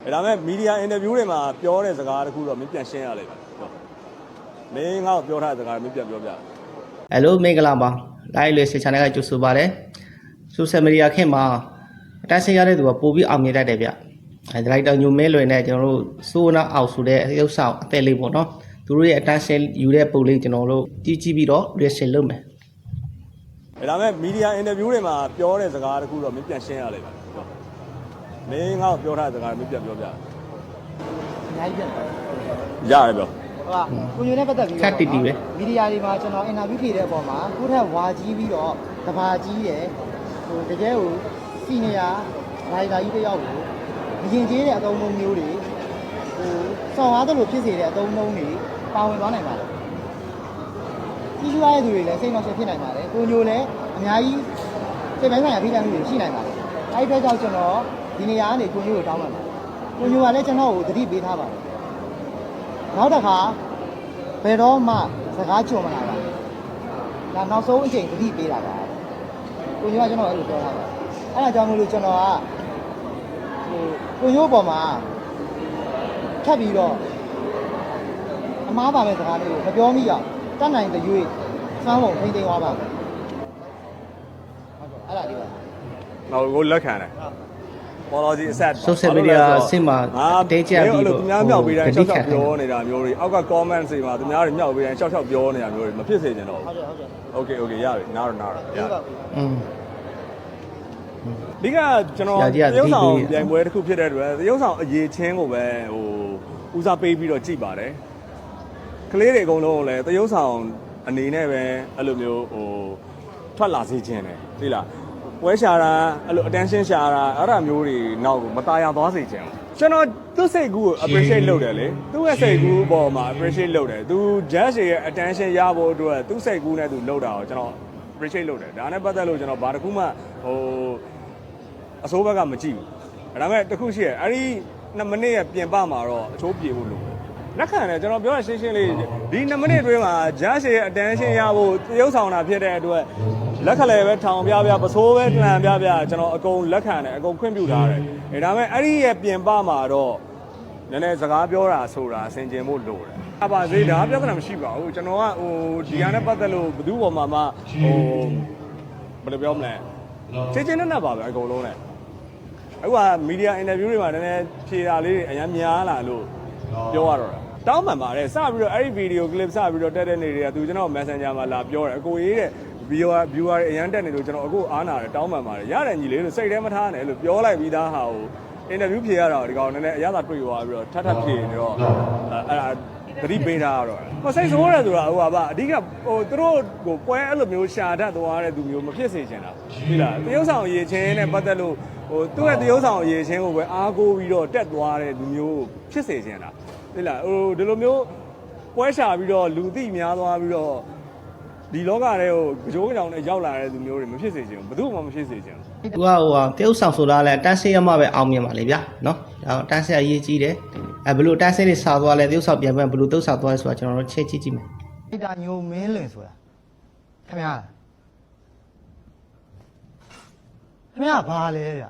ဒါပေမဲ့မီဒီယာအင်တာဗျူးတွေမှာပြောတဲ့စကားတခုတော့မင်းပြန်ရှင်းရလိမ့်မယ်မင်းငါ့ကိုပြောထားတဲ့စကားမင်းပြန်ပြောပြဟယ်လိုမင်္ဂလာပါလိုက်လေချန်နယ်ကကြိုဆိုပါတယ်ဆိုရှယ်မီဒီယာခေတ်မှာအတန်းဆင်းရတဲ့သူကပိုပြီးအောင်မြင်တတ်တယ်ဗျဒါလိုက်တော့ညိုမဲလွယ်နဲ့ကျွန်တော်တို့စိုးနာအောင်ဆိုတဲ့ရုပ်ဆောင်အသက်လေးပေါ့နော်သူတို့ရဲ့အတန်းဆင်းယူတဲ့ပုံလေးကျွန်တော်တို့ကြည့်ပြီးတော့ reaction လုပ်မယ်ဒါပေမဲ့မီဒီယာအင်တာဗျူးတွေမှာပြောတဲ့စကားတခုတော့မင်းပြန်ရှင်းရလိမ့်မယ်မင်းငါ့ကိုပြောထားတဲ့စကားမင်းပြန်ပြောပြအများကြီးပြန်ရတယ်ပြောကိုညိုနဲ့ပတ်သက်ပြီးခက်တီတီပဲမီဒီယာတွေမှာကျွန်တော်အင်တာဗျူးဖြေတဲ့အပေါ်မှာကိုယ့်ထက်ဝါကြီးပြီးတော့တဘာကြီးတယ်ဟိုတကယ်ကိုစီနီယာရိုင်တာကြီးတစ်ယောက်ကိုအရင်ကြီးတဲ့အသုံးအနှုန်းမျိုးတွေဟိုစော်ကားသလိုဖြစ်စေတဲ့အသုံးအနှုန်းတွေပါဝင်သွားနိုင်ပါတယ်ကြီးရတဲ့သူတွေလည်းစိတ်နှောက်ယှက်ဖြစ်နိုင်ပါတယ်ကိုညိုလည်းအများကြီးစိတ်ပိုင်းဆိုင်ရာဖိနှိပ်မှုတွေရှိနိုင်ပါတယ်အဲဒီအတွက်ကြောင့်ကျွန်တော်ဒီနေရာကနေကိုညိုကိုတောင်းပန်ပါတယ်ကိုညိုကလည်းကျွန်တော်ကိုသတိပေးထားပါတယ်နောက်တစ်ခါဘယ်တော့မှစကားကြုံမလာပါဘူး။ဒါနောက်ဆုံးအချိန်သတိပေးတာပါ။ကိုညိုကကျွန်တော်အဲ့လိုပြောထားပါတယ်။အဲ့ဒါကြောင့်မို့လို့ကျွန်တော်ကဟိုကိုညိုပေါ်မှာထပ်ပြီးတော့အမားပါမဲ့စကားလေးကိုမပြောမိအောင်တတ်နိုင်တဲ့ရွေးစောင်းပုံထိမ့်သိမ်းသွားပါမယ်။ဟုတ်ကဲ့အဲ့ဒါလေးပါ။နောက်ကိုလက်ခံတယ်။ပေါ်တော်ကြီးအဆက် social media အဆင့်မှာတဲကြပြီးတော့သူများမြောက်ပေးတိုင်းရှောက်ရှောက်ပြောနေတာမျိုးတွေအောက်က comment တွေမှာသူများတွေမြောက်ပေးတိုင်းရှောက်ရှောက်ပြောနေတာမျိုးတွေမဖြစ်စေချင်တော့ဘူးဟုတ်ကဲ့okay ရပြီနားတော့ရဒီကကျွန်တော်ရုပ်ဆောင်ပြိုင်ပွဲတစ်ခုဖြစ်တဲ့အတွက်ရုပ်ဆောင်အရေးချင်းကိုပဲဟိုဦးစားပေးပြီးတော့ကြည်ပါတယ်ကလေးတွေအကုန်လုံးကိုလည်းရုပ်ဆောင်အနေနဲ့ပဲအဲ့လိုမျိုးဟိုထွက်လာစေခြင်းတယ်သိလားပွဲရှာတာအဲ့လို attention ရှာတာအဲ့ဒါမျိုးတွေနောက်ကိုမตายရသွားစေချင်ဘူးကျွန်တော်သူ့စိတ်ကူးကို appreciate လုပ်တယ်လေသူ့ရဲ့စိတ်ကူးအပေါ်မှာ appreciate လုပ်တယ်သူ judge ရဲ့ attention ရဖို့အတွက်သူ့စိတ်ကူးနဲ့သူလုပ်တာကိုကျွန်တော် appreciate လုပ်တယ်ဒါနဲ့ပတ်သက်လို့ကျွန်တော်ဘာတစ်ခုမှဟိုအစိုးဘက်ကမကြည့်ဘူးဒါပေမဲ့တစ်ခုရှိရအဲ့ဒီ2မိနစ်ရဲ့ပြင်ပမှာတော့အချိုးပြေဖို့လိုတယ်လက်ခံတယ်ကျွန်တော်ပြောရရှင်းရှင်းလေးဒီ2မိနစ်အတွင်းမှာ judge ရဲ့ attention ရဖို့ရုပ်ဆောင်တာဖြစ်တဲ့အတွက်လက်ခလည်းပဲထောင်ပြပစိုးပဲလှန်ပြကျွန်တော်အကုန်လက်ခံတယ်အကုန်ခွင့်ပြုထားတယ်ဒါပေမဲ့အဲ့ဒီရဲ့ပြင်ပမှာတော့နည်းနည်းစကားပြောတာဆိုတာဆင်ခြင်ဖို့လိုတယ်အပါစေးဒါပြောတာမရှိပါဘူးကျွန်တော်ကဟိုဒီဟာနဲ့ပတ်သက်လို့ဘယ်သူ့ပေါ်မှာမှဟိုဘယ်လိုပြောမလဲချင်းနဲ့ပါပဲအကုန်လုံးနဲ့အခုကမီဒီယာအင်တာဗျူးတွေမှာနည်းနည်းဖြေတာလေးတွေအများများလာလို့ပြောရတော့တာတောင်းပန်ပါတယ်စပြီးတော့အဲ့ဒီဗီဒီယိုကလစ်စပြီးတော့တက်တဲ့နေတွေကသူကျွန်တော် Messenger မှာလာပြောတယ်အကိုရေးတဲ့viewer တွေအရန်တက်နေလို့ကျွန်တော်အခုအားနာတယ်တောင်းပန်ပါတယ်ရတယ်ညီလေးလို့စိတ်ထဲမထားနဲ့လို့ပြောလိုက်ပြီးသားဟာကိုအင်တာဗျူးဖြေရတာဒီကောင်နည်းနည်းအရသာတွေ့သွားပြီးတော့ထပ်ဖြေနေတော့အဲ့ဒါသတိပေးထားတော့ဟိုစိတ်ဆိုးရတယ်ဆိုတာဟိုပါအဓိကဟိုသူတို့ကိုပွဲအဲ့လိုမျိုးရှာတတ်သွားတဲ့သူမျိုးမဖြစ်စေချင်တာသိလားတရုပ်ဆောင်အရေးချင်းနဲ့ပတ်သက်လို့ဟိုသူ့ရဲ့တရုပ်ဆောင်အရေးချင်းကိုပဲအားကိုးပြီးတော့တက်သွားတဲ့လူမျိုးဖြစ်စေချင်တာသိလားဟိုဒီလိုမျိုးပွဲရှာပြီးတော့လူသိများသွားပြီးတော့ဒီလောကထဲကိုကြောကြောင်နဲ့ရောက်လာတဲ့သူမျိုးတွေမဖြစ်စေချင်ဘူးဘယ်သူမှမဖြစ်စေချင်ဘူးသူကဟိုတရုပ်ဆောင်ဆိုတာလည်းတန်းဆင်းရမှပဲအောင်မြင်ပါလေဗျာနော်ဒါတန်းဆင်းအရေးကြီးတယ်ဘယ်လိုတန်းဆင်းတွေစာသွားလဲတရုပ်ဆောင်ပြန်ပြန်ဘယ်လိုတုပ်ဆောင်သွားလဲဆိုတာကျွန်တော်တို့ချက်ကြည့်မယ်ဒီတာညိုမင်းလွင်ဆိုတာခင်ဗျာဘာလဲဗျာ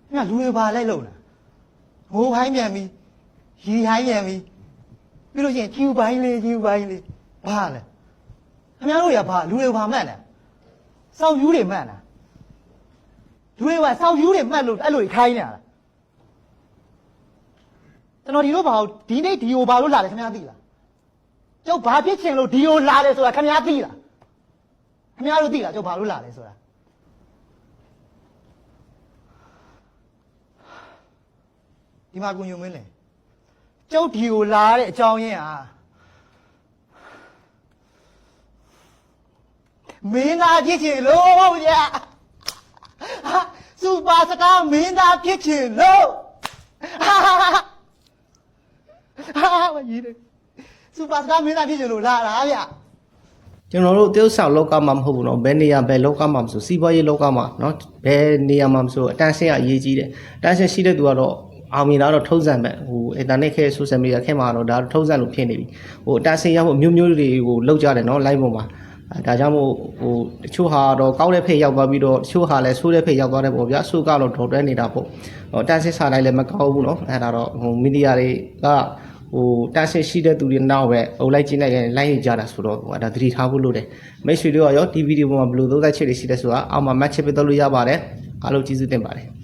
ခင်ဗျာလူတွေဘာလိုက်လို့လဲငိုခိုင်းပြန်ပြီရီခိုင်းပြန်ပြီပြီးလို့ရှိရင်ကျူပိုင်းလေးဘာလဲခင်ဗျားတို့ရဘာလူတွေဘာမှတ်လဲစောက်ယူတွေမှတ်လားလူတွေကစောက်ယူတွေမှတ်လို့အဲ့လိုခိုင်းနေတာလားကျွန်တော်ဒီလိုဘာဒီနေ့ဒီကိုဘာလို့လာလဲခင်ဗျားသိလားကျုပ်ဘာဖြစ်ချင်လို့ဒီကိုလာတယ်ဆိုတာခင်ဗျားသိလားခင်ဗျားတို့သိလားကျုပ်ဘာလို့လာလဲဆိုတာဒီမှာကိုညုံမင်းလေကျုပ်ဒီကိုလာတဲ့အကြောင်းရင်းဟာမင်းသားဖြစ်ချင်လို့ဗျာစူပါစကားမင်းသားဖြစ်ချင်လို့မကြီးတယ်စူပါစကားမင်းသားဖြစ်ချင်လို့လာတာဗျာကျွန်တော်တို့တရုပ်ဆောင်လောကမှာမဟုတ်ဘူးเนาะဘယ်နေရာဘယ်လောကမှာမဆိုစီးပွားရေးလောကမှာเนาะဘယ်နေရာမှာမဆိုအတန်းဆင်းအရေးကြီးတယ်အတန်းဆင်းရှိတဲ့သူကတော့အောင်မြင်တာတော့ထုံးစံပဲဟိုအင်တာနက်ခဲဆိုရှယ်မီဒီယာခဲမှာတော့ဒါထုံးစံလို့ဖြစ်နေပြီဟိုအတန်းဆင်းရဖို့မျိုးတွေကိုလောက်ကြတယ်เนาะ live ပေါ်မှာဒါကြောင့်မို့ဟိုတချို့ဟာတော့ကောက်တဲ့ဖိတ်ရောက်သွားပြီးတော့တချို့ဟာလည်းဆိုးတဲ့ဖိတ်ရောက်သွားတယ်ပေါ့ဗျာဆိုးကတော့ဒေါ်တွဲနေတာပေါ့ ဟိုတန်းဆင်းစားလိုက်လည်းမကောင်းဘူးเนาะအဲ့ဒါတော့ဟိုမီဒီယာတွေကဟိုတန်းဆင်းရှိတဲ့သူတွေနောက်ပဲအုပ်လိုက်ကျင်းလိုက်ရင်လိုက်ရကြတာဆိုတော့ဟိုဒါသတိထားဖို့လိုတယ်မိတ်ဆွေတို့ရောဒီဗီဒီယိုမှာဘယ်လိုသုံးသပ်ချက်တွေရှိလဲဆိုတာအောက်မှာမှတ်ချက်ပေးတော့လို့ရပါတယ်အားလုံးကျေးဇူးတင်ပါတယ်